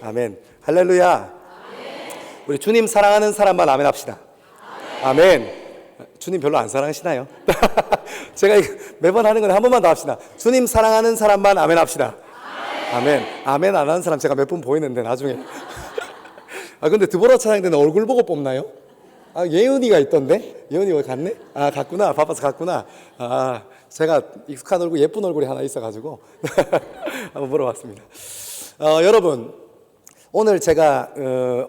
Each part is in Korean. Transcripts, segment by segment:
아멘. 할렐루야. 우리 주님 사랑하는 사람만 아멘 합시다. 아멘. 주님 별로 안 사랑하시나요? 제가 매번 하는 건 한 번만 더 합시다. 주님 사랑하는 사람만 아멘 합시다. 아멘. 아멘 안 하는 사람 제가 몇 분 보이는데 나중에. 근데 드보라 찬양 때는 얼굴 보고 뽑나요? 예은이가 있던데? 예은이 왜 갔네? 갔구나. 바빠서 갔구나. 제가 익숙한 얼굴, 예쁜 얼굴이 하나 있어가지고 한번 물어봤습니다. 여러분, 오늘 제가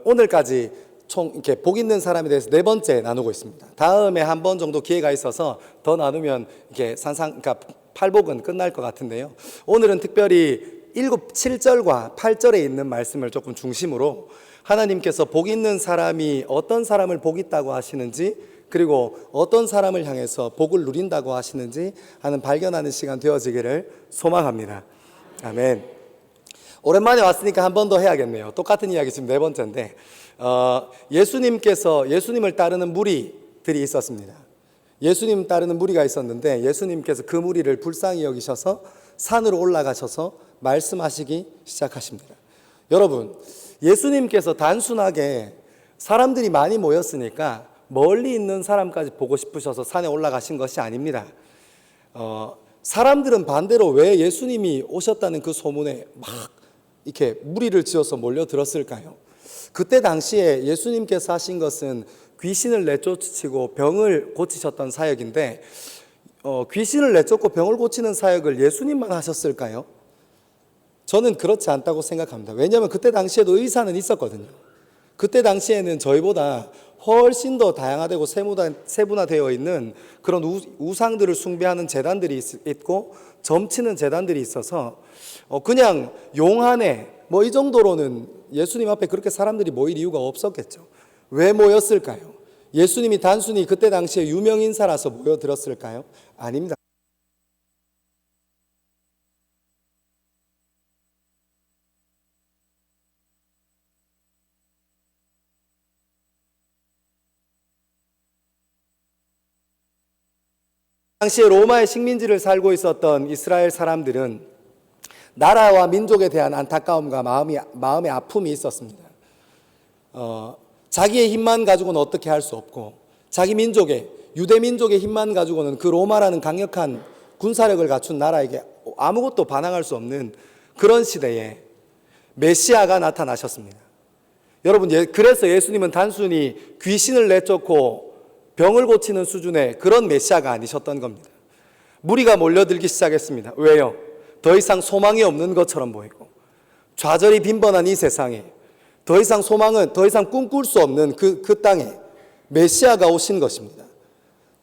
오늘까지 총 이렇게 복 있는 사람에 대해서 4번째 나누고 있습니다. 다음에 한 번 정도 기회가 있어서 더 나누면 이렇게 그러니까 8복은 끝날 것 같은데요. 오늘은 특별히 7절과 8절에 있는 말씀을 조금 중심으로 하나님께서 복 있는 사람이 어떤 사람을 복 있다고 하시는지, 그리고 어떤 사람을 향해서 복을 누린다고 하시는지 하는 발견하는 시간 되어지기를 소망합니다. 아멘. 오랜만에 왔으니까 한 번 더 해야겠네요. 똑같은 이야기 지금 4번째인데 예수님을 따르는 무리들이 있었습니다. 예수님 따르는 무리가 있었는데 예수님께서 그 무리를 불쌍히 여기셔서 산으로 올라가셔서 말씀하시기 시작하십니다. 여러분, 예수님께서 단순하게 사람들이 많이 모였으니까 멀리 있는 사람까지 보고 싶으셔서 산에 올라가신 것이 아닙니다. 사람들은 반대로 왜 예수님이 오셨다는 그 소문에 막 이렇게 무리를 지어서 몰려들었을까요? 그때 당시에 예수님께서 하신 것은 귀신을 내쫓으시고 병을 고치셨던 사역인데 귀신을 내쫓고 병을 고치는 사역을 예수님만 하셨을까요? 저는 그렇지 않다고 생각합니다. 왜냐하면 그때 당시에도 의사는 있었거든요. 그때 당시에는 저희보다 훨씬 더 다양화되고 세분화되어 있는 그런 우상들을 숭배하는 제단들이 있고 점치는 제단들이 있어서 그냥 용하네 뭐 이 정도로는 예수님 앞에 그렇게 사람들이 모일 이유가 없었겠죠. 왜 모였을까요? 예수님이 단순히 그때 당시에 유명인사라서 모여들었을까요? 아닙니다. 당시에 로마의 식민지를 살고 있었던 이스라엘 사람들은 나라와 민족에 대한 안타까움과 마음의 아픔이 있었습니다. 자기의 힘만 가지고는 어떻게 할 수 없고 자기 민족의 유대 민족의 힘만 가지고는 그 로마라는 강력한 군사력을 갖춘 나라에게 아무것도 반항할 수 없는 그런 시대에 메시아가 나타나셨습니다. 여러분, 그래서 예수님은 단순히 귀신을 내쫓고 병을 고치는 수준의 그런 메시아가 아니셨던 겁니다. 무리가 몰려들기 시작했습니다. 왜요? 더 이상 소망이 없는 것처럼 보이고 좌절이 빈번한 이 세상에 더 이상 꿈꿀 수 없는 그 땅에 메시아가 오신 것입니다.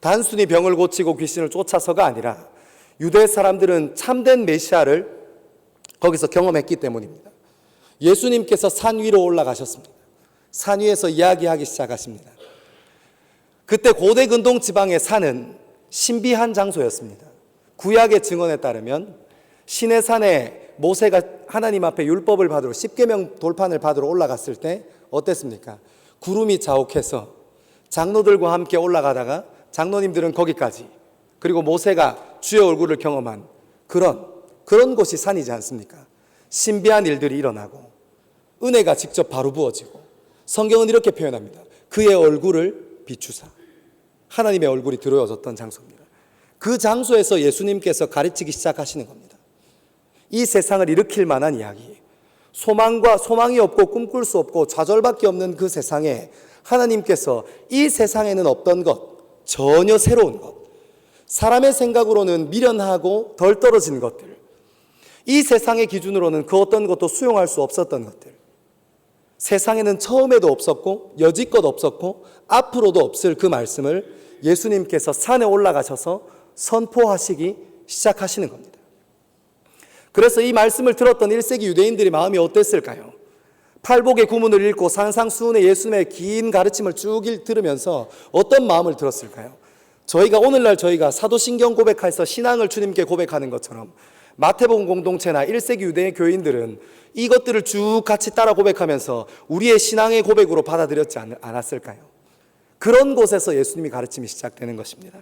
단순히 병을 고치고 귀신을 쫓아서가 아니라 유대 사람들은 참된 메시아를 거기서 경험했기 때문입니다. 예수님께서 산 위로 올라가셨습니다. 산 위에서 이야기하기 시작하십니다. 그때 고대 근동 지방의 산은 신비한 장소였습니다. 구약의 증언에 따르면 시내산에 모세가 하나님 앞에 율법을 받으러 십계명 돌판을 받으러 올라갔을 때 어땠습니까? 구름이 자욱해서 장로들과 함께 올라가다가 장로님들은 거기까지, 그리고 모세가 주의 얼굴을 경험한 그런 곳이 산이지 않습니까? 신비한 일들이 일어나고 은혜가 직접 바로 부어지고 성경은 이렇게 표현합니다. 그의 얼굴을 비추사, 하나님의 얼굴이 드러워졌던 장소입니다. 그 장소에서 예수님께서 가르치기 시작하시는 겁니다. 이 세상을 일으킬 만한 이야기, 소망이 없고 꿈꿀 수 없고 좌절밖에 없는 그 세상에 하나님께서 이 세상에는 없던 것, 전혀 새로운 것, 사람의 생각으로는 미련하고 덜 떨어진 것들, 이 세상의 기준으로는 그 어떤 것도 수용할 수 없었던 것들, 세상에는 처음에도 없었고 여지껏 없었고 앞으로도 없을 그 말씀을 예수님께서 산에 올라가셔서 선포하시기 시작하시는 겁니다. 그래서 이 말씀을 들었던 1세기 유대인들의 마음이 어땠을까요? 팔복의 구문을 읽고 산상수훈의 예수님의 긴 가르침을 쭉 들으면서 어떤 마음을 들었을까요? 오늘날 저희가 사도신경 고백해서 신앙을 주님께 고백하는 것처럼 마태복음 공동체나 1세기 유대의 교인들은 이것들을 쭉 같이 따라 고백하면서 우리의 신앙의 고백으로 받아들였지 않았을까요? 그런 곳에서 예수님이 가르침이 시작되는 것입니다.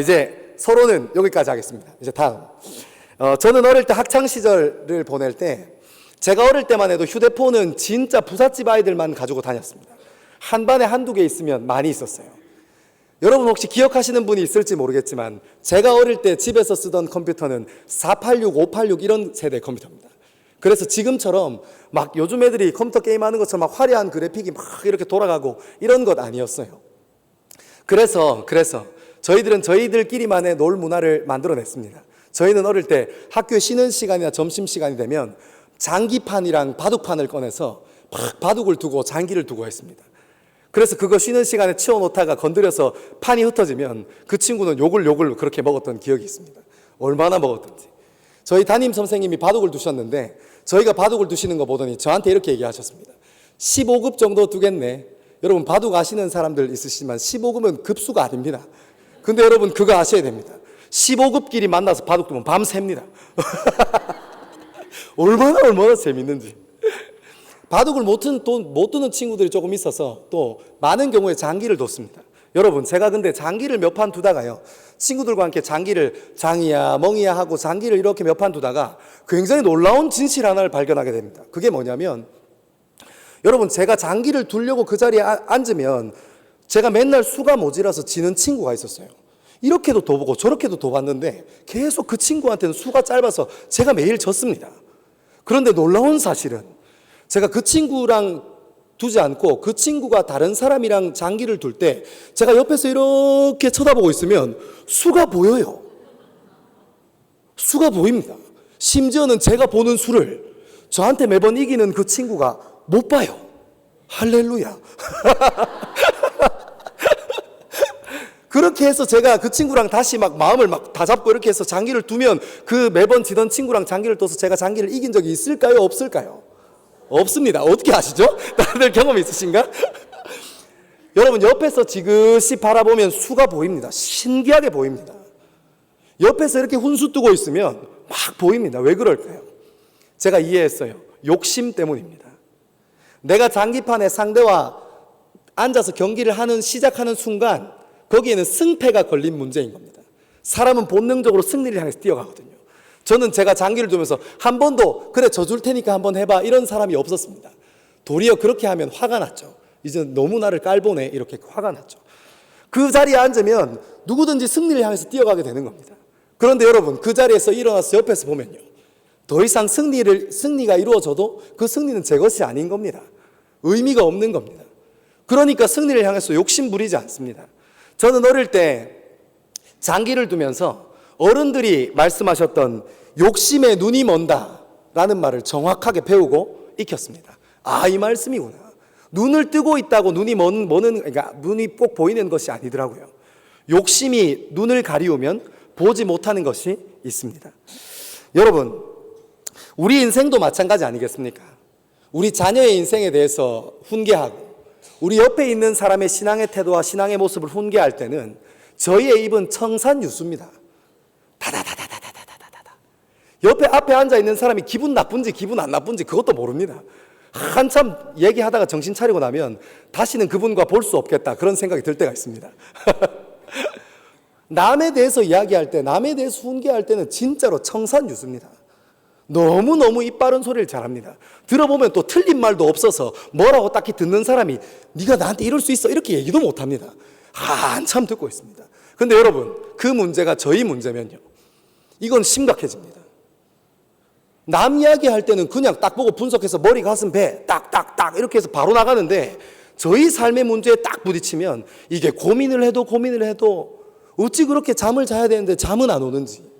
이제 서론은 여기까지 하겠습니다. 이제 다음. 저는 어릴 때 학창시절을 보낼 때 제가 어릴 때만 해도 휴대폰은 진짜 부잣집 아이들만 가지고 다녔습니다. 한 반에 한두 개 있으면 많이 있었어요. 여러분 혹시 기억하시는 분이 있을지 모르겠지만 제가 어릴 때 집에서 쓰던 컴퓨터는 486, 586 이런 세대 컴퓨터입니다. 그래서 지금처럼 막 요즘 애들이 컴퓨터 게임하는 것처럼 막 화려한 그래픽이 막 이렇게 돌아가고 이런 것 아니었어요. 그래서 저희들은 저희들끼리만의 놀 문화를 만들어냈습니다. 저희는 어릴 때 학교에 쉬는 시간이나 점심시간이 되면 장기판이랑 바둑판을 꺼내서 막 바둑을 두고 장기를 두고 했습니다. 그래서 그거 쉬는 시간에 치워놓다가 건드려서 판이 흩어지면 그 친구는 욕을 그렇게 먹었던 기억이 있습니다. 얼마나 먹었던지. 저희 담임 선생님이 바둑을 두셨는데 저희가 바둑을 두시는 거 보더니 저한테 이렇게 얘기하셨습니다. 15급 정도 두겠네. 여러분 바둑 아시는 사람들 있으시지만 15급은 급수가 아닙니다. 근데 여러분 그거 아셔야 됩니다. 15급끼리 만나서 바둑 두면 밤새입니다. 얼마나 재밌는지. 바둑을 못 두는 친구들이 조금 있어서 또 많은 경우에 장기를 뒀습니다. 여러분 제가 근데 장기를 몇 판 두다가요, 친구들과 함께 장기를 장이야 멍이야 하고 장기를 이렇게 몇 판 두다가 굉장히 놀라운 진실 하나를 발견하게 됩니다. 그게 뭐냐면, 여러분 제가 장기를 두려고 그 자리에 앉으면 제가 맨날 수가 모자라서 지는 친구가 있었어요. 이렇게도 둬보고 저렇게도 둬봤는데 계속 그 친구한테는 수가 짧아서 제가 매일 졌습니다. 그런데 놀라운 사실은 제가 그 친구랑 두지 않고 그 친구가 다른 사람이랑 장기를 둘 때 제가 옆에서 이렇게 쳐다보고 있으면 수가 보여요. 수가 보입니다. 심지어는 제가 보는 수를 저한테 매번 이기는 그 친구가 못 봐요. 할렐루야. 그렇게 해서 제가 그 친구랑 다시 막 마음을 막 다 잡고 이렇게 해서 장기를 두면 그 매번 지던 친구랑 장기를 둬서 제가 장기를 이긴 적이 있을까요? 없을까요? 없습니다. 어떻게 아시죠? 다들 경험 있으신가? 여러분 옆에서 지그시 바라보면 수가 보입니다. 신기하게 보입니다. 옆에서 이렇게 훈수 뜨고 있으면 막 보입니다. 왜 그럴까요? 제가 이해했어요. 욕심 때문입니다. 내가 장기판에 상대와 앉아서 경기를 시작하는 순간 거기에는 승패가 걸린 문제인 겁니다. 사람은 본능적으로 승리를 향해서 뛰어가거든요. 저는 제가 장기를 두면서 한 번도 그래 져줄 테니까 한번 해봐 이런 사람이 없었습니다. 도리어 그렇게 하면 화가 났죠. 이제 너무 나를 깔보네 이렇게 화가 났죠. 그 자리에 앉으면 누구든지 승리를 향해서 뛰어가게 되는 겁니다. 그런데 여러분 그 자리에서 일어나서 옆에서 보면요, 더 이상 승리가 이루어져도 그 승리는 제 것이 아닌 겁니다. 의미가 없는 겁니다. 그러니까 승리를 향해서 욕심 부리지 않습니다. 저는 어릴 때 장기를 두면서 어른들이 말씀하셨던 욕심에 눈이 먼다라는 말을 정확하게 배우고 익혔습니다. 아, 이 말씀이구나. 눈을 뜨고 있다고 눈이 그러니까 눈이 꼭 보이는 것이 아니더라고요. 욕심이 눈을 가리우면 보지 못하는 것이 있습니다. 여러분, 우리 인생도 마찬가지 아니겠습니까? 우리 자녀의 인생에 대해서 훈계하고 우리 옆에 있는 사람의 신앙의 태도와 신앙의 모습을 훈계할 때는 저희의 입은 청산유수입니다. 다다다다다다다다다. 옆에 앞에 앉아 있는 사람이 기분 나쁜지 기분 안 나쁜지 그것도 모릅니다. 한참 얘기하다가 정신 차리고 나면 다시는 그분과 볼 수 없겠다 그런 생각이 들 때가 있습니다. 남에 대해서 이야기할 때, 남에 대해서 훈계할 때는 진짜로 청산유수입니다. 너무너무 입 바른 소리를 잘합니다. 들어보면 또 틀린 말도 없어서 뭐라고 딱히 듣는 사람이 네가 나한테 이럴 수 있어 이렇게 얘기도 못합니다. 한참 듣고 있습니다. 근데 여러분 그 문제가 저희 문제면요, 이건 심각해집니다. 남 이야기할 때는 그냥 딱 보고 분석해서 머리 가슴 배 딱딱딱 이렇게 해서 바로 나가는데 저희 삶의 문제에 딱 부딪히면 이게 고민을 해도 어찌 그렇게 잠을 자야 되는데 잠은 안 오는지,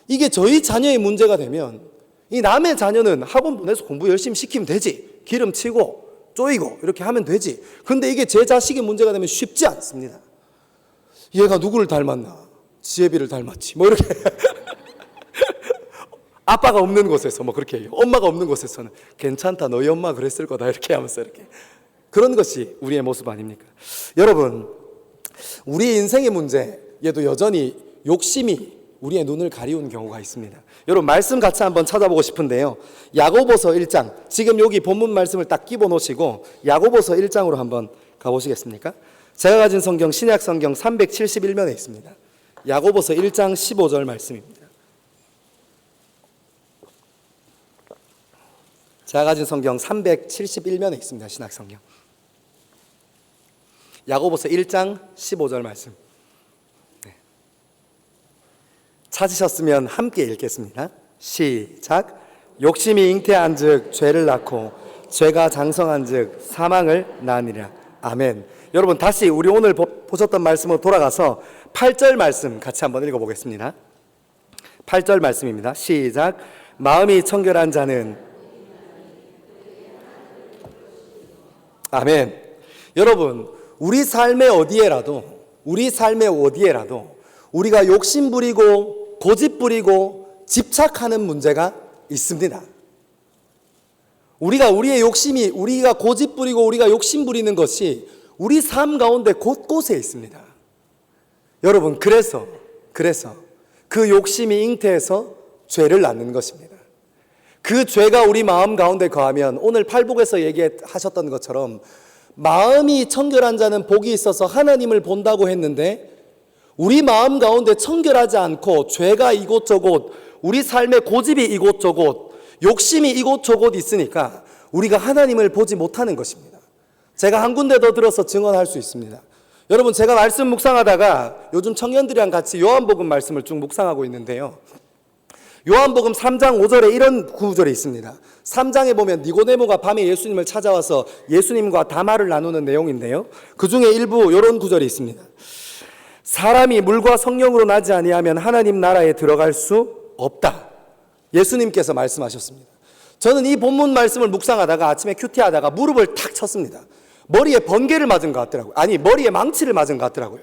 이게 저희 자녀의 문제가 되면 이 남의 자녀는 학원 보내서 공부 열심히 시키면 되지, 기름치고 쪼이고 이렇게 하면 되지. 근데 이게 제 자식의 문제가 되면 쉽지 않습니다. 얘가 누구를 닮았나? 지혜비를 닮았지 뭐 이렇게 아빠가 없는 곳에서 뭐 그렇게 해요. 엄마가 없는 곳에서는 괜찮다 너희 엄마 그랬을 거다 이렇게 하면서 이렇게, 그런 것이 우리의 모습 아닙니까? 여러분 우리 인생의 문제에도 여전히 욕심이 우리의 눈을 가리운 경우가 있습니다. 여러분 말씀 같이 한번 찾아보고 싶은데요, 야고보서 1장, 지금 여기 본문 말씀을 딱 끼워 놓으시고 야고보서 1장으로 한번 가보시겠습니까? 제가 가진 성경 신약 성경 371면에 있습니다. 야고보서 1장 15절 말씀입니다. 제가 가진 성경 371면에 있습니다. 신약성경. 야고보서 1장 15절 말씀. 네. 찾으셨으면 함께 읽겠습니다. 시작. 욕심이 잉태한즉 죄를 낳고 죄가 장성한즉 사망을 낳으니라. 아멘. 여러분 다시 우리 오늘 보셨던 말씀으로 돌아가서 8절 말씀 같이 한번 읽어보겠습니다. 8절 말씀입니다. 시작. 마음이 청결한 자는 아멘. 여러분 우리 삶의 어디에라도 우리가 욕심 부리고 고집 부리고 집착하는 문제가 있습니다. 우리가 고집 부리고 우리가 욕심 부리는 것이 우리 삶 가운데 곳곳에 있습니다. 여러분 그래서 그 욕심이 잉태해서 죄를 낳는 것입니다. 그 죄가 우리 마음 가운데 거하면 오늘 팔복에서 얘기하셨던 것처럼 마음이 청결한 자는 복이 있어서 하나님을 본다고 했는데 우리 마음 가운데 청결하지 않고 죄가 이곳저곳 우리 삶의 고집이 이곳저곳 욕심이 이곳저곳 있으니까 우리가 하나님을 보지 못하는 것입니다. 제가 한 군데 더 들어서 증언할 수 있습니다. 여러분 제가 말씀 묵상하다가 요즘 청년들이랑 같이 요한복음 말씀을 쭉 묵상하고 있는데요. 요한복음 3장 5절에 이런 구절이 있습니다. 3장에 보면 니고데모가 밤에 예수님을 찾아와서 예수님과 담화를 나누는 내용인데요. 그 중에 일부 이런 구절이 있습니다. 사람이 물과 성령으로 나지 아니하면 하나님 나라에 들어갈 수 없다. 예수님께서 말씀하셨습니다. 저는 이 본문 말씀을 묵상하다가 아침에 큐티하다가 무릎을 탁 쳤습니다. 머리에 번개를 맞은 것 같더라고요. 아니 머리에 망치를 맞은 것 같더라고요.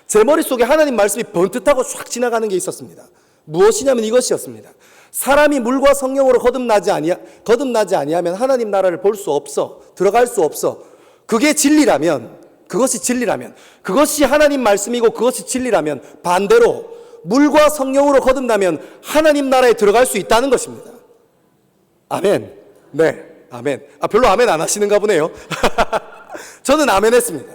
제 머릿속에 하나님 말씀이 번뜩하고 쫙 지나가는 게 있었습니다. 무엇이냐면 이것이었습니다. 사람이 물과 성령으로 거듭나지 아니하면 하나님 나라를 볼 수 없어. 들어갈 수 없어. 그게 진리라면 그것이 하나님 말씀이고 그것이 진리라면 반대로 물과 성령으로 거듭나면 하나님 나라에 들어갈 수 있다는 것입니다. 아멘. 네, 아멘. 별로 아멘 안 하시는가 보네요. 저는 아멘 했습니다.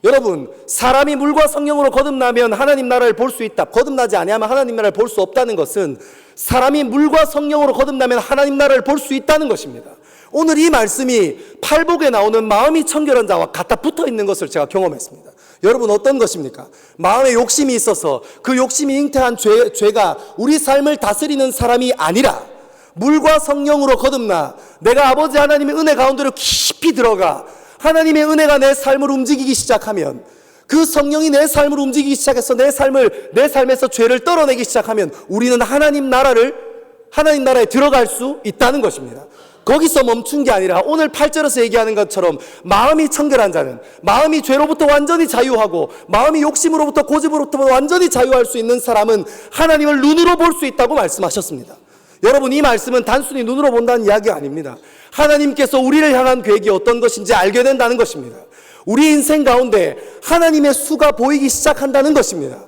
여러분 사람이 물과 성령으로 거듭나면 하나님 나라를 볼 수 있다. 거듭나지 아니하면 하나님 나라를 볼 수 없다는 것은 사람이 물과 성령으로 거듭나면 하나님 나라를 볼 수 있다는 것입니다. 오늘 이 말씀이 팔복에 나오는 마음이 청결한 자와 갖다 붙어 있는 것을 제가 경험했습니다. 여러분 어떤 것입니까? 마음에 욕심이 있어서 그 욕심이 잉태한 죄가 우리 삶을 다스리는 사람이 아니라 물과 성령으로 거듭나 내가 아버지 하나님의 은혜 가운데로 깊이 들어가 하나님의 은혜가 내 삶을 움직이기 시작하면 그 성령이 내 삶을 움직이기 시작해서 내 삶에서 죄를 떨어내기 시작하면 우리는 하나님 나라에 들어갈 수 있다는 것입니다. 거기서 멈춘 게 아니라 오늘 8절에서 얘기하는 것처럼 마음이 청결한 자는 마음이 죄로부터 완전히 자유하고 마음이 욕심으로부터 고집으로부터 완전히 자유할 수 있는 사람은 하나님을 눈으로 볼 수 있다고 말씀하셨습니다. 여러분 이 말씀은 단순히 눈으로 본다는 이야기가 아닙니다. 하나님께서 우리를 향한 계획이 어떤 것인지 알게 된다는 것입니다. 우리 인생 가운데 하나님의 수가 보이기 시작한다는 것입니다.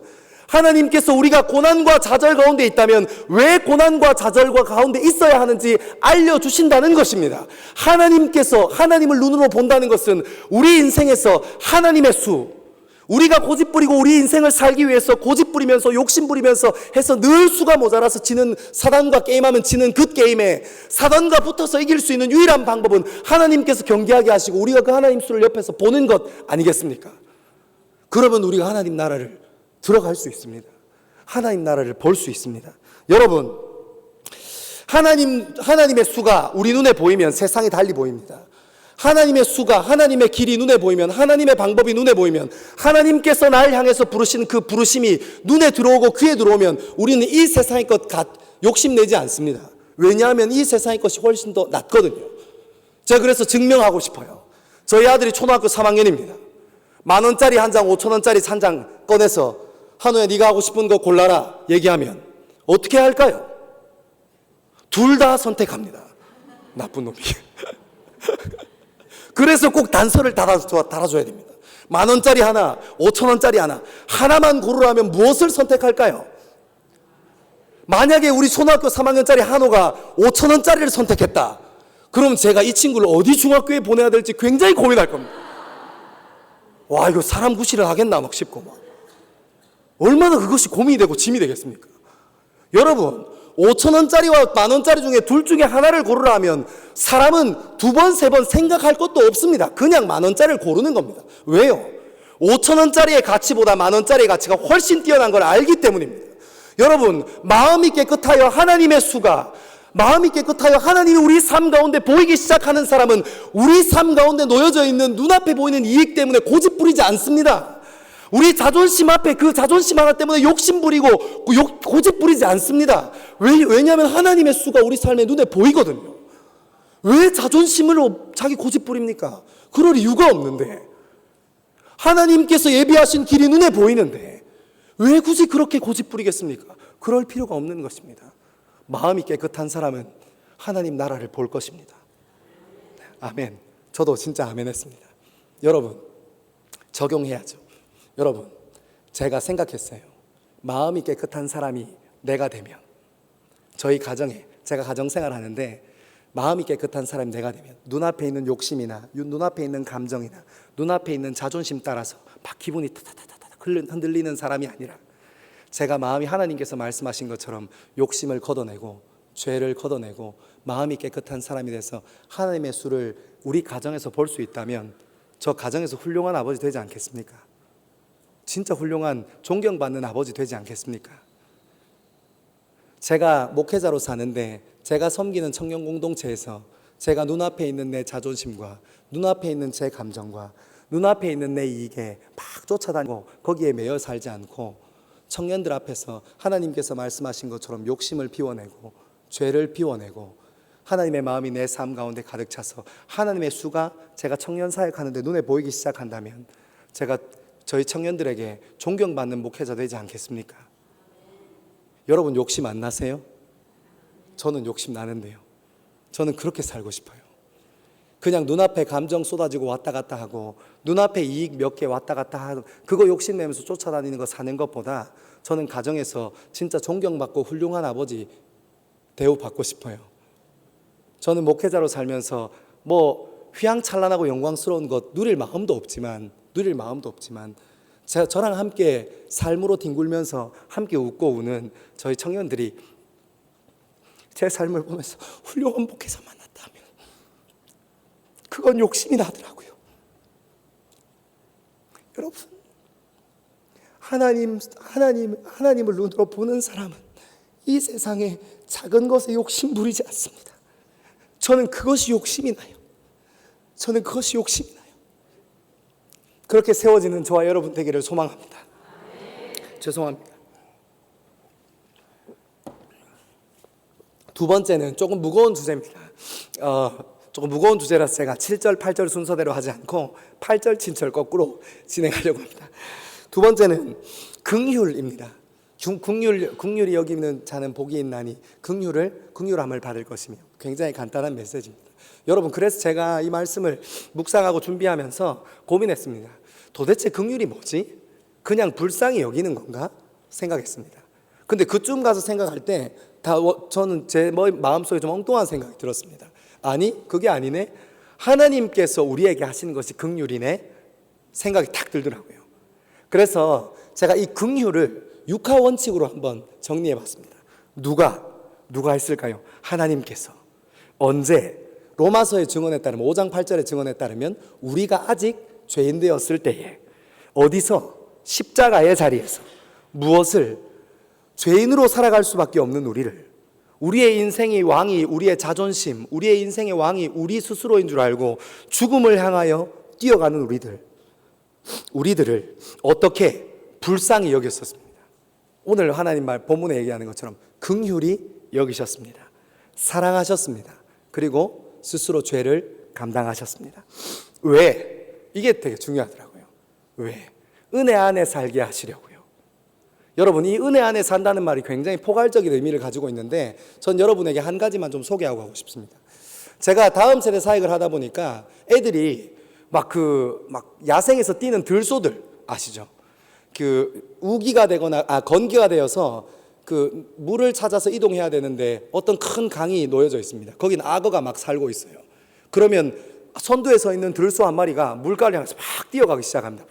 하나님께서 우리가 고난과 좌절 가운데 있다면 왜 고난과 좌절과 가운데 있어야 하는지 알려주신다는 것입니다. 하나님께서 하나님을 눈으로 본다는 것은 우리 인생에서 하나님의 수, 우리가 고집 부리고 우리 인생을 살기 위해서 고집 부리면서 욕심 부리면서 해서 늘 수가 모자라서 지는 사단과 게임하면 지는 그 게임에 사단과 붙어서 이길 수 있는 유일한 방법은 하나님께서 경계하게 하시고 우리가 그 하나님 수를 옆에서 보는 것 아니겠습니까? 그러면 우리가 하나님 나라를 들어갈 수 있습니다. 하나님 나라를 볼 수 있습니다. 여러분 하나님의 수가 우리 눈에 보이면 세상이 달리 보입니다. 하나님의 수가 하나님의 길이 눈에 보이면 하나님의 방법이 눈에 보이면 하나님께서 나를 향해서 부르신 그 부르심이 눈에 들어오고 귀에 들어오면 우리는 이 세상의 것 욕심내지 않습니다. 왜냐하면 이 세상의 것이 훨씬 더 낫거든요. 제가 그래서 증명하고 싶어요. 저희 아들이 초등학교 3학년입니다. 10,000원짜리 한 장, 5,000원짜리 한 장 꺼내서 한우야 네가 하고 싶은 거 골라라 얘기하면 어떻게 할까요? 둘 다 선택합니다. 나쁜 놈이. 그래서 꼭 단서를 달아줘야 됩니다. 10,000원짜리 하나, 5,000원짜리 하나만 고르라면 무엇을 선택할까요? 만약에 우리 초등학교 3학년짜리 한우가 5,000원짜리를 선택했다. 그럼 제가 이 친구를 어디 중학교에 보내야 될지 굉장히 고민할 겁니다. 와 이거 사람 구실을 하겠나 막 싶고 막. 얼마나 그것이 고민이 되고 짐이 되겠습니까? 여러분 5,000원짜리와 10,000원짜리 중에 둘 중에 하나를 고르라 하면 사람은 2번, 3번 생각할 것도 없습니다. 그냥 10,000원짜리를 고르는 겁니다. 왜요? 5,000원짜리의 가치보다 10,000원짜리의 가치가 훨씬 뛰어난 걸 알기 때문입니다. 여러분, 마음이 깨끗하여 하나님의 수가, 마음이 깨끗하여 하나님이 우리 삶 가운데 보이기 시작하는 사람은 우리 삶 가운데 놓여져 있는 눈앞에 보이는 이익 때문에 고집 부리지 않습니다. 우리 자존심 앞에 그 자존심 하나 때문에 욕심 부리고 고집 부리지 않습니다. 왜냐하면 하나님의 수가 우리 삶에 눈에 보이거든요. 왜 자존심으로 자기 고집 부립니까? 그럴 이유가 없는데, 하나님께서 예비하신 길이 눈에 보이는데 왜 굳이 그렇게 고집 부리겠습니까? 그럴 필요가 없는 것입니다. 마음이 깨끗한 사람은 하나님 나라를 볼 것입니다. 아멘. 저도 진짜 아멘 했습니다. 여러분, 적용해야죠. 여러분, 제가 생각했어요. 마음이 깨끗한 사람이 내가 되면, 저희 가정에, 제가 가정생활 하는데 마음이 깨끗한 사람이 내가 되면 눈앞에 있는 욕심이나 눈앞에 있는 감정이나 눈앞에 있는 자존심 따라서 막 기분이 타타타타타 흔들리는 사람이 아니라, 제가 마음이 하나님께서 말씀하신 것처럼 욕심을 걷어내고 죄를 걷어내고 마음이 깨끗한 사람이 돼서 하나님의 수를 우리 가정에서 볼 수 있다면 저 가정에서 훌륭한 아버지 되지 않겠습니까? 진짜 훌륭한 존경받는 아버지 되지 않겠습니까? 제가 목회자로 사는데 제가 섬기는 청년 공동체에서 제가 눈앞에 있는 내 자존심과 눈앞에 있는 제 감정과 눈앞에 있는 내 이익에 막 쫓아다니고 거기에 매여 살지 않고 청년들 앞에서 하나님께서 말씀하신 것처럼 욕심을 비워내고 죄를 비워내고 하나님의 마음이 내 삶 가운데 가득 차서 하나님의 수가 제가 청년 사역하는데 눈에 보이기 시작한다면 제가 저희 청년들에게 존경받는 목회자 되지 않겠습니까? 여러분, 욕심 안 나세요? 저는 욕심 나는데요. 저는 그렇게 살고 싶어요. 그냥 눈앞에 감정 쏟아지고 왔다 갔다 하고 눈앞에 이익 몇 개 왔다 갔다 하고 그거 욕심내면서 쫓아다니는 거 사는 것보다 저는 가정에서 진짜 존경받고 훌륭한 아버지 대우받고 싶어요. 저는 목회자로 살면서 뭐 휘황찬란하고 영광스러운 것 누릴 마음도 없지만 저랑 함께 삶으로 뒹굴면서 함께 웃고 우는 저희 청년들이 제 삶을 보면서 훌륭한 목회자 만났다면 그건 욕심이 나더라고요. 여러분, 하나님을 눈으로 보는 사람은 이 세상에 작은 것에 욕심 부리지 않습니다. 저는 그것이 욕심이 나요. 그렇게 세워지는 저와 여러분 되기를 소망합니다. 죄송합니다. 두 번째는 조금 무거운 주제입니다. 조금 무거운 주제라서 제가 7절, 8절 순서대로 하지 않고 8절, 7절 거꾸로 진행하려고 합니다. 두 번째는 긍휼입니다. 긍휼이 여기는 자는 복이 있나니 긍휼함을 받을 것이며, 굉장히 간단한 메시지입니다. 여러분, 그래서 제가 이 말씀을 묵상하고 준비하면서 고민했습니다. 도대체 긍휼이 뭐지? 그냥 불쌍히 여기는 건가? 생각했습니다. 근데 그쯤 가서 생각할 때 저는 제 마음속에 좀 엉뚱한 생각이 들었습니다. 아니, 그게 아니네. 하나님께서 우리에게 하시는 것이 긍휼이네 생각이 탁 들더라고요. 그래서 제가 이 긍휼을 육하 원칙으로 한번 정리해 봤습니다. 누가 했을까요? 하나님께서. 언제? 로마서의 증언에 따르면 5장 8절의 증언에 따르면 우리가 아직 죄인 되었을 때에, 어디서? 십자가의 자리에서 무엇을? 죄인으로 살아갈 수밖에 없는 우리의 인생의 왕이 우리의 자존심, 우리의 인생의 왕이 우리 스스로인 줄 알고 죽음을 향하여 뛰어가는 우리들을 어떻게 불쌍히 여겼었습니다. 오늘 하나님 말 본문에 얘기하는 것처럼 긍휼히 여기셨습니다. 사랑하셨습니다. 그리고 스스로 죄를 감당하셨습니다. 왜? 이게 되게 중요하더라고요. 왜? 은혜 안에 살게 하시려고요. 여러분, 이 은혜 안에 산다는 말이 굉장히 포괄적인 의미를 가지고 있는데 전 여러분에게 한 가지만 좀 소개하고 가고 싶습니다. 제가 다음 세대 사역을 하다 보니까 애들이 막 야생에서 뛰는 들소들 아시죠? 우기가 되거나 건기가 되어서 물을 찾아서 이동해야 되는데 어떤 큰 강이 놓여져 있습니다. 거기는 악어가 막 살고 있어요. 그러면 선두에 서 있는 들소 한 마리가 물가를 향해서 막 뛰어가기 시작합니다.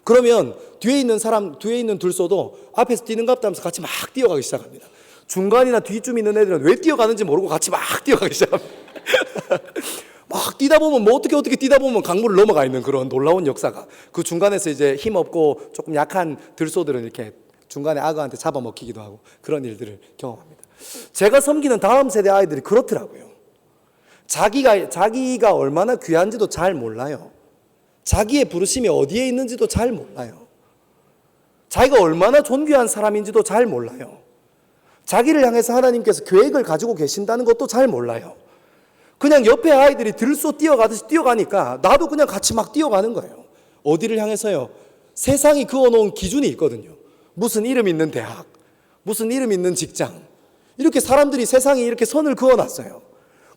그러면 뒤에 있는 들소도 앞에서 뛰는 것 같다면서 같이 막 뛰어가기 시작합니다. 중간이나 뒤쯤 있는 애들은 왜 뛰어가는지 모르고 같이 막 뛰어가기 시작합니다. 막 뛰다 보면 뭐 어떻게 뛰다 보면 강물을 넘어가 있는 그런 놀라운 역사가, 그 중간에서 이제 힘없고 조금 약한 들소들은 이렇게 중간에 악어한테 잡아먹히기도 하고 그런 일들을 경험합니다. 제가 섬기는 다음 세대 아이들이 그렇더라고요. 자기가 얼마나 귀한지도 잘 몰라요. 자기의 부르심이 어디에 있는지도 잘 몰라요. 자기가 얼마나 존귀한 사람인지도 잘 몰라요. 자기를 향해서 하나님께서 계획을 가지고 계신다는 것도 잘 몰라요. 그냥 옆에 아이들이 들쏘 뛰어가듯이 뛰어가니까 나도 그냥 같이 막 뛰어가는 거예요. 어디를 향해서요? 세상이 그어놓은 기준이 있거든요. 무슨 이름 있는 대학, 무슨 이름 있는 직장, 이렇게 사람들이 세상에 이렇게 선을 그어놨어요.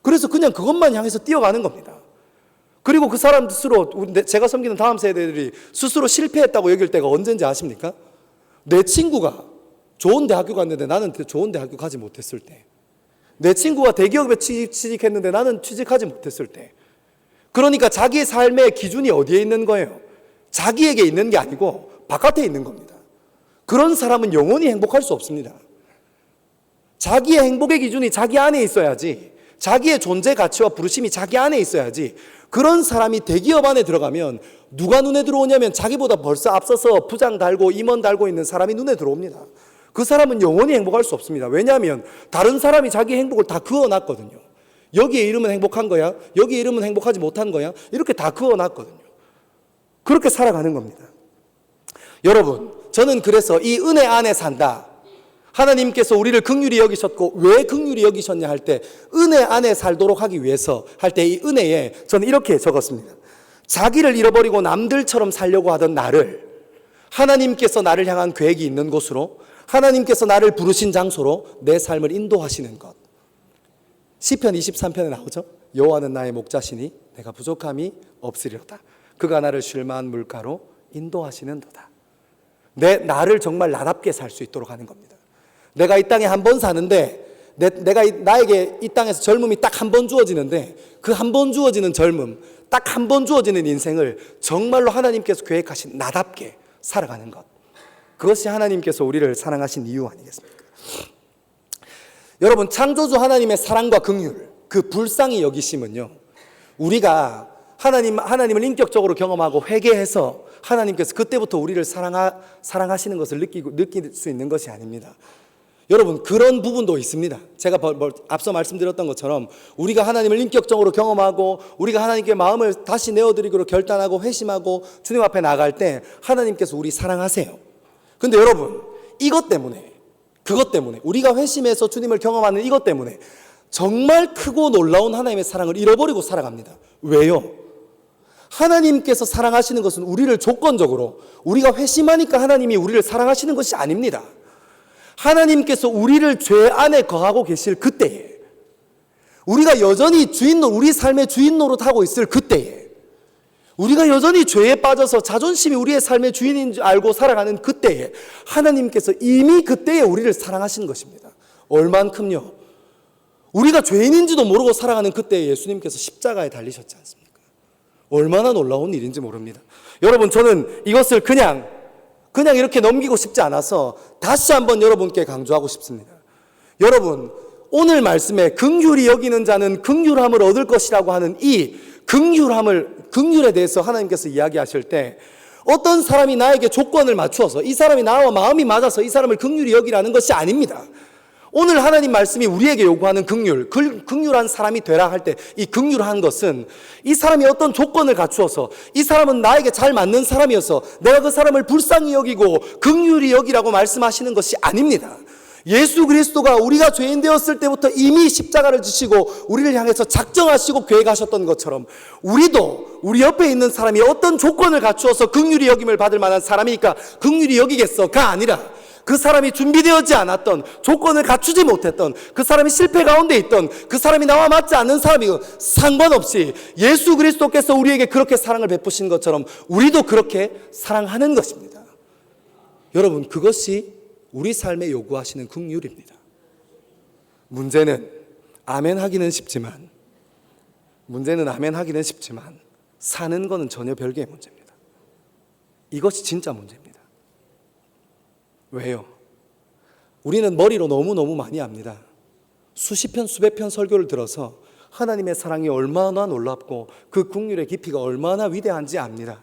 그래서 그냥 그것만 향해서 뛰어가는 겁니다. 그리고 그 사람 스스로, 제가 섬기는 다음 세대들이 스스로 실패했다고 여길 때가 언젠지 아십니까? 내 친구가 좋은 대학교 갔는데 나는 좋은 대학교 가지 못했을 때, 내 친구가 대기업에 취직했는데 나는 취직하지 못했을 때, 그러니까 자기의 삶의 기준이 어디에 있는 거예요? 자기에게 있는 게 아니고 바깥에 있는 겁니다. 그런 사람은 영원히 행복할 수 없습니다. 자기의 행복의 기준이 자기 안에 있어야지, 자기의 존재 가치와 부르심이 자기 안에 있어야지. 그런 사람이 대기업 안에 들어가면 누가 눈에 들어오냐면 자기보다 벌써 앞서서 부장 달고 임원 달고 있는 사람이 눈에 들어옵니다. 그 사람은 영원히 행복할 수 없습니다. 왜냐하면 다른 사람이 자기 행복을 다 그어놨거든요. 여기에 이름은 행복한 거야, 여기에 이름은 행복하지 못한 거야, 이렇게 다 그어놨거든요. 그렇게 살아가는 겁니다. 여러분, 저는 그래서 이 은혜 안에 산다, 하나님께서 우리를 긍휼히 여기셨고 왜 긍휼히 여기셨냐 할 때 은혜 안에 살도록 하기 위해서 할 때 이 은혜에 저는 이렇게 적었습니다. 자기를 잃어버리고 남들처럼 살려고 하던 나를 하나님께서 나를 향한 계획이 있는 곳으로, 하나님께서 나를 부르신 장소로 내 삶을 인도하시는 것. 시편 23편에 나오죠. 여호와는 나의 목자시니 내가 부족함이 없으리로다. 그가 나를 쉴만한 물가로 인도하시는도다. 나를 정말 나답게 살 수 있도록 하는 겁니다. 내가 이 땅에 한 번 사는데, 나에게 이 땅에서 젊음이 딱 한 번 주어지는데, 그 한 번 주어지는 젊음, 딱 한 번 주어지는 인생을 정말로 하나님께서 계획하신 나답게 살아가는 것. 그것이 하나님께서 우리를 사랑하신 이유 아니겠습니까? 여러분, 창조주 하나님의 사랑과 긍휼, 그 불쌍히 여기심은요, 우리가 하나님을 인격적으로 경험하고 회개해서 하나님께서 그때부터 우리를 사랑하시는 것을 느낄 수 있는 것이 아닙니다. 여러분, 그런 부분도 있습니다. 제가 앞서 말씀드렸던 것처럼 우리가 하나님을 인격적으로 경험하고 우리가 하나님께 마음을 다시 내어드리기로 결단하고 회심하고 주님 앞에 나갈 때 하나님께서 우리 사랑하세요. 근데 여러분, 그것 때문에 우리가 회심해서 주님을 경험하는 이것 때문에 정말 크고 놀라운 하나님의 사랑을 잃어버리고 살아갑니다. 왜요? 하나님께서 사랑하시는 것은 우리를 조건적으로, 우리가 회심하니까 하나님이 우리를 사랑하시는 것이 아닙니다. 하나님께서 우리를 죄 안에 거하고 계실 그때에, 우리가 여전히 우리 삶의 주인 노릇하고 있을 그때에, 우리가 여전히 죄에 빠져서 자존심이 우리의 삶의 주인인 줄 알고 살아가는 그때에 하나님께서 이미 그때에 우리를 사랑하시는 것입니다. 얼만큼요? 우리가 죄인인지도 모르고 살아가는 그때에 예수님께서 십자가에 달리셨지 않습니까? 얼마나 놀라운 일인지 모릅니다. 여러분, 저는 이것을 그냥 이렇게 넘기고 싶지 않아서 다시 한번 여러분께 강조하고 싶습니다. 여러분, 오늘 말씀에 긍휼히 여기는 자는 긍휼함을 얻을 것이라고 하는 이 긍휼에 대해서 하나님께서 이야기하실 때 어떤 사람이 나에게 조건을 맞추어서 이 사람이 나와 마음이 맞아서 이 사람을 긍휼히 여기라는 것이 아닙니다. 오늘 하나님 말씀이 우리에게 요구하는 긍휼한 사람이 되라 할 때 이 긍휼한 것은 이 사람이 어떤 조건을 갖추어서 이 사람은 나에게 잘 맞는 사람이어서 내가 그 사람을 불쌍히 여기고 긍휼히 여기라고 말씀하시는 것이 아닙니다. 예수 그리스도가 우리가 죄인 되었을 때부터 이미 십자가를 지시고 우리를 향해서 작정하시고 계획하셨던 것처럼 우리도 우리 옆에 있는 사람이 어떤 조건을 갖추어서 긍휼히 여김을 받을 만한 사람이니까 긍휼히 여기겠어가 아니라 그 사람이 준비되어지 않았던, 조건을 갖추지 못했던, 그 사람이 실패 가운데 있던, 그 사람이 나와 맞지 않는 사람이고 상관없이 예수 그리스도께서 우리에게 그렇게 사랑을 베푸신 것처럼 우리도 그렇게 사랑하는 것입니다. 여러분, 그것이 우리 삶에 요구하시는 긍휼입니다. 문제는 아멘 하기는 쉽지만 사는 것은 전혀 별개의 문제입니다. 이것이 진짜 문제입니다. 왜요? 우리는 머리로 너무너무 많이 압니다. 수십 편, 수백 편 설교를 들어서 하나님의 사랑이 얼마나 놀랍고 그 긍휼의 깊이가 얼마나 위대한지 압니다.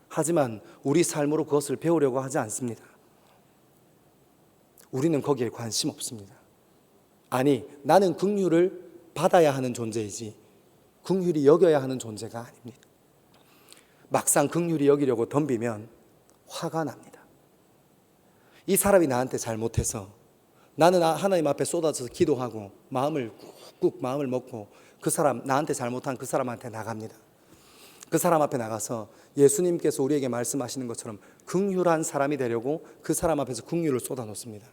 하지만 우리 삶으로 그것을 배우려고 하지 않습니다. 우리는 거기에 관심 없습니다. 아니, 나는 긍휼을 받아야 하는 존재이지 긍휼히 여겨야 하는 존재가 아닙니다. 막상 긍휼히 여기려고 덤비면 화가 납니다. 이 사람이 나한테 잘못해서 나는 하나님 앞에 쏟아져서 기도하고 마음을 꾹꾹 마음을 먹고 그 사람, 나한테 잘못한 그 사람한테 나갑니다. 그 사람 앞에 나가서 예수님께서 우리에게 말씀하시는 것처럼 긍휼한 사람이 되려고 그 사람 앞에서 긍휼을 쏟아놓습니다.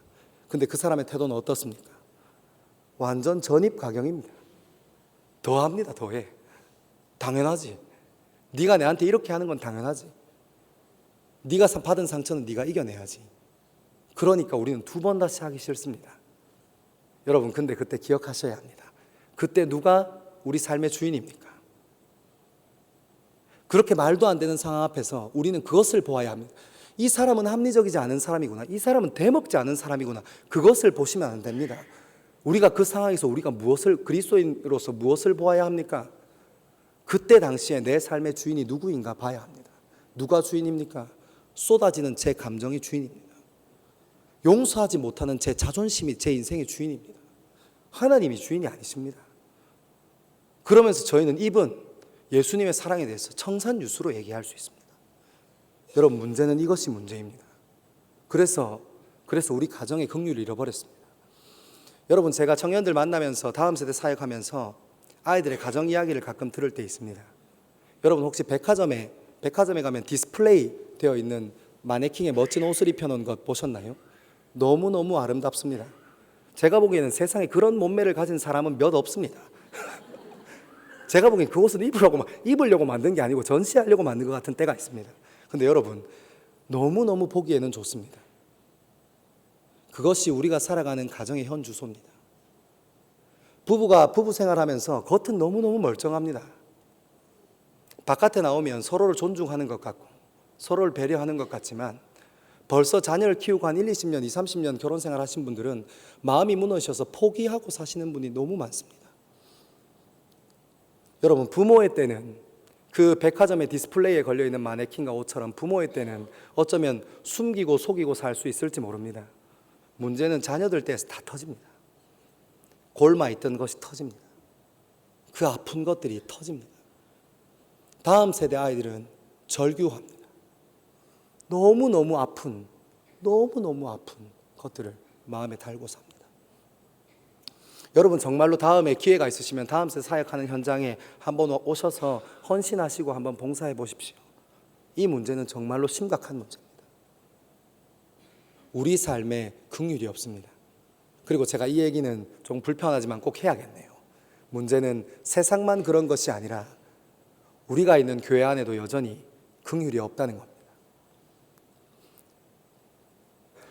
근데 그 사람의 태도는 어떻습니까? 완전 전입가경입니다. 더합니다. 더해. 당연하지. 네가 내한테 이렇게 하는 건 당연하지. 네가 받은 상처는 네가 이겨내야지. 그러니까 우리는 두 번 다시 하기 싫습니다. 여러분, 근데 그때 기억하셔야 합니다. 그때 누가 우리 삶의 주인입니까? 그렇게 말도 안 되는 상황 앞에서 우리는 그것을 보아야 합니다. 이 사람은 합리적이지 않은 사람이구나. 이 사람은 대먹지 않은 사람이구나. 그것을 보시면 안 됩니다. 우리가 그 상황에서 우리가 그리스도인으로서 무엇을 보아야 합니까? 그때 당시에 내 삶의 주인이 누구인가 봐야 합니다. 누가 주인입니까? 쏟아지는 제 감정이 주인입니다. 용서하지 못하는 제 자존심이 제 인생의 주인입니다. 하나님이 주인이 아니십니다. 그러면서 저희는 예수님의 사랑에 대해서 청산유수로 얘기할 수 있습니다. 여러분, 문제는 이것이 문제입니다. 그래서 우리 가정의 긍휼을 잃어버렸습니다. 여러분, 제가 청년들 만나면서 다음 세대 사역하면서 아이들의 가정 이야기를 가끔 들을 때 있습니다. 여러분, 혹시 백화점에 가면 디스플레이 되어 있는 마네킹에 멋진 옷을 입혀놓은 것 보셨나요? 너무너무 아름답습니다. 제가 보기에는 세상에 그런 몸매를 가진 사람은 몇 없습니다. 제가 보기엔 그 옷은 입으려고 만든 게 아니고 전시하려고 만든 것 같은 때가 있습니다. 근데 여러분, 너무너무 보기에는 좋습니다. 그것이 우리가 살아가는 가정의 현 주소입니다. 부부가 부부 생활하면서 겉은 너무너무 멀쩡합니다. 바깥에 나오면 서로를 존중하는 것 같고 서로를 배려하는 것 같지만 벌써 자녀를 키우고 한 1, 20년, 20, 30년 결혼 생활 하신 분들은 마음이 무너져서 포기하고 사시는 분이 너무 많습니다. 여러분, 부모의 때는 그 백화점의 디스플레이에 걸려있는 마네킹과 옷처럼 부모의 때는 어쩌면 숨기고 속이고 살 수 있을지 모릅니다. 문제는 자녀들 때에서 다 터집니다. 골마 있던 것이 터집니다. 그 아픈 것들이 터집니다. 다음 세대 아이들은 절규합니다. 너무너무 아픈 것들을 마음에 달고 삽니다. 여러분, 정말로 다음에 기회가 있으시면 다음 세대 사역하는 현장에 한번 오셔서 헌신하시고 한번 봉사해 보십시오. 이 문제는 정말로 심각한 문제입니다. 우리 삶에 긍휼이 없습니다. 그리고 제가 이 얘기는 좀 불편하지만 꼭 해야겠네요. 문제는 세상만 그런 것이 아니라 우리가 있는 교회 안에도 여전히 긍휼이 없다는 겁니다.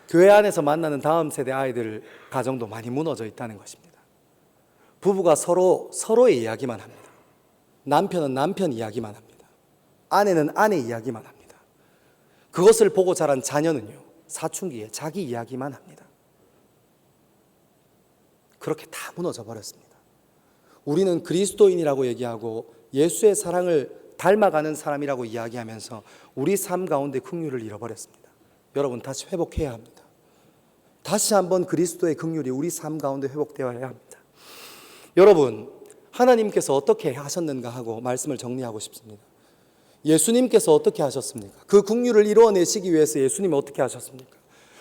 교회 안에서 만나는 다음 세대 아이들 가정도 많이 무너져 있다는 것입니다. 부부가 서로의 이야기만 합니다. 남편은 남편 이야기만 합니다. 아내는 아내 이야기만 합니다. 그것을 보고 자란 자녀는요, 사춘기에 자기 이야기만 합니다. 그렇게 다 무너져 버렸습니다. 우리는 그리스도인이라고 얘기하고 예수의 사랑을 닮아가는 사람이라고 이야기하면서 우리 삶 가운데 긍휼을 잃어버렸습니다. 여러분, 다시 회복해야 합니다. 다시 한번 그리스도의 긍휼이 우리 삶 가운데 회복되어야 합니다. 여러분, 하나님께서 어떻게 하셨는가 하고 말씀을 정리하고 싶습니다. 예수님께서 어떻게 하셨습니까? 그 긍휼을 이루어내시기 위해서 예수님이 어떻게 하셨습니까?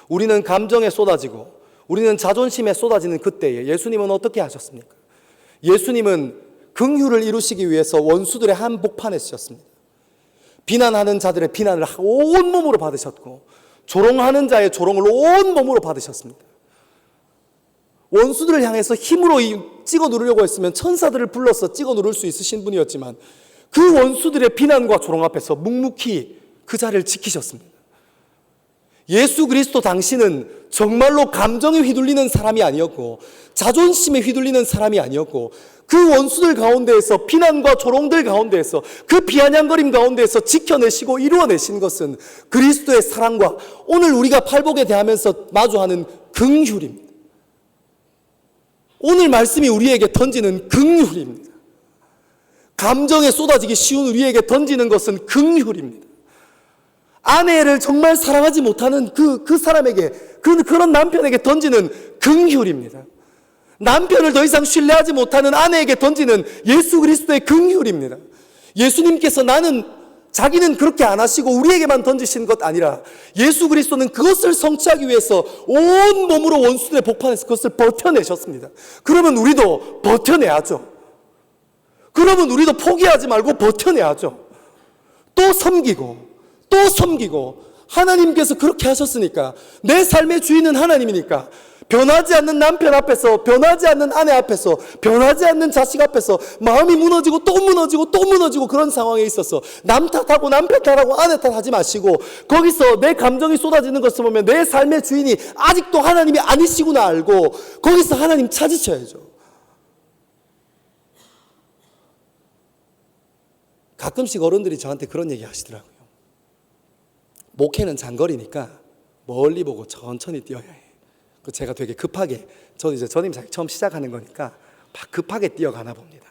우리는 감정에 쏟아지고 우리는 자존심에 쏟아지는 그때에 예수님은 어떻게 하셨습니까? 예수님은 긍휼을 이루시기 위해서 원수들의 한복판에 서셨습니다. 비난하는 자들의 비난을 온몸으로 받으셨고 조롱하는 자의 조롱을 온몸으로 받으셨습니다. 원수들을 향해서 힘으로 찍어 누르려고 했으면 천사들을 불러서 찍어 누를 수 있으신 분이었지만 그 원수들의 비난과 조롱 앞에서 묵묵히 그 자리를 지키셨습니다. 예수 그리스도 당신은 정말로 감정에 휘둘리는 사람이 아니었고 자존심에 휘둘리는 사람이 아니었고 그 원수들 가운데에서, 비난과 조롱들 가운데에서, 그 비아냥거림 가운데에서 지켜내시고 이루어내신 것은 그리스도의 사랑과 오늘 우리가 팔복에 대하면서 마주하는 긍휼입니다. 오늘 말씀이 우리에게 던지는 긍휼입니다. 감정에 쏟아지기 쉬운 우리에게 던지는 것은 긍휼입니다. 아내를 정말 사랑하지 못하는 그 사람에게, 그런 남편에게 던지는 긍휼입니다. 남편을 더 이상 신뢰하지 못하는 아내에게 던지는 예수 그리스도의 긍휼입니다. 예수님께서 자기는 그렇게 안 하시고 우리에게만 던지신 것 아니라 예수 그리스도는 그것을 성취하기 위해서 온 몸으로 원수들의 복판에서 그것을 버텨내셨습니다. 그러면 우리도 버텨내야죠. 그러면 우리도 포기하지 말고 버텨내야죠. 또 섬기고 하나님께서 그렇게 하셨으니까, 내 삶의 주인은 하나님이니까 변하지 않는 남편 앞에서, 변하지 않는 아내 앞에서, 변하지 않는 자식 앞에서 마음이 무너지고 또 무너지고 또 무너지고 그런 상황에 있어서 남 탓하고 남편 탓하고 아내 탓하지 마시고, 거기서 내 감정이 쏟아지는 것을 보면 내 삶의 주인이 아직도 하나님이 아니시구나 알고 거기서 하나님 찾으셔야죠. 가끔씩 어른들이 저한테 그런 얘기 하시더라고요. 목회는 장거리니까 멀리 보고 천천히 뛰어야 해. 제가 되게 급하게, 저는 이제 전임 사역 처음 시작하는 거니까 막 급하게 뛰어가나 봅니다.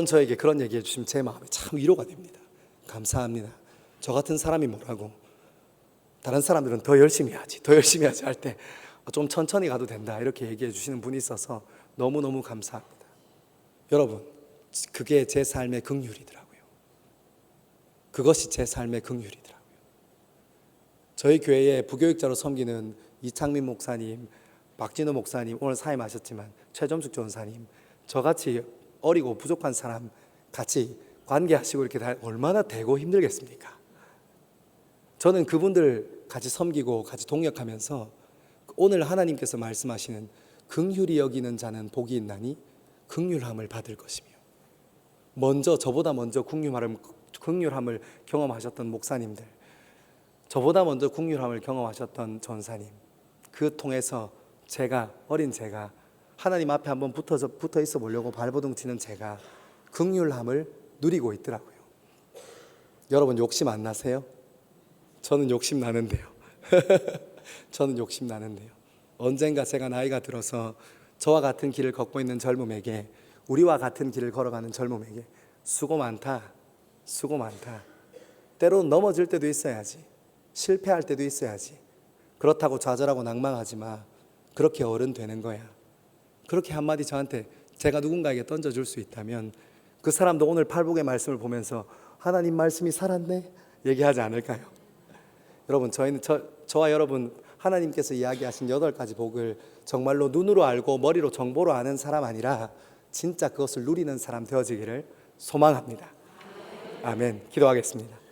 저에게 그런 얘기해 주시면 제 마음이 참 위로가 됩니다. 감사합니다. 저 같은 사람이 뭐라고, 다른 사람들은 더 열심히 하지 할 때 좀 천천히 가도 된다 이렇게 얘기해 주시는 분이 있어서 너무너무 감사합니다. 여러분, 그게 제 삶의 긍휼이더라고요. 그것이 제 삶의 긍휼이더라고요. 저희 교회에 부교육자로 섬기는 이창민 목사님, 박진호 목사님, 오늘 사임하셨지만 최점숙 전사님, 저같이 어리고 부족한 사람 같이 관계하시고 이렇게 얼마나 되고 힘들겠습니까? 저는 그분들 같이 섬기고 같이 동역하면서 오늘 하나님께서 말씀하시는 긍휼히 여기는 자는 복이 있나니 긍휼함을 받을 것이며, 저보다 먼저 긍휼함을 경험하셨던 목사님들, 저보다 먼저 긍휼함을 경험하셨던 전사님, 그 통해서 어린 제가 하나님 앞에 한번 붙어 있어 보려고 발버둥 치는 제가 긍휼함을 누리고 있더라고요. 여러분, 욕심 안 나세요? 저는 욕심 나는데요. 저는 욕심 나는데요. 언젠가 제가 나이가 들어서 저와 같은 길을 걷고 있는 젊음에게, 우리와 같은 길을 걸어가는 젊음에게 수고 많다, 때로는 넘어질 때도 있어야지, 실패할 때도 있어야지, 그렇다고 좌절하고 낭망하지 마, 그렇게 어른 되는 거야, 그렇게 한마디 저한테 제가 누군가에게 던져줄 수 있다면 그 사람도 오늘 팔복의 말씀을 보면서 하나님 말씀이 살았네 얘기하지 않을까요? 여러분, 저와 여러분, 하나님께서 이야기하신 8가지 복을 정말로 눈으로 알고 머리로 정보로 아는 사람 아니라 진짜 그것을 누리는 사람 되어지기를 소망합니다. 아멘. 기도하겠습니다.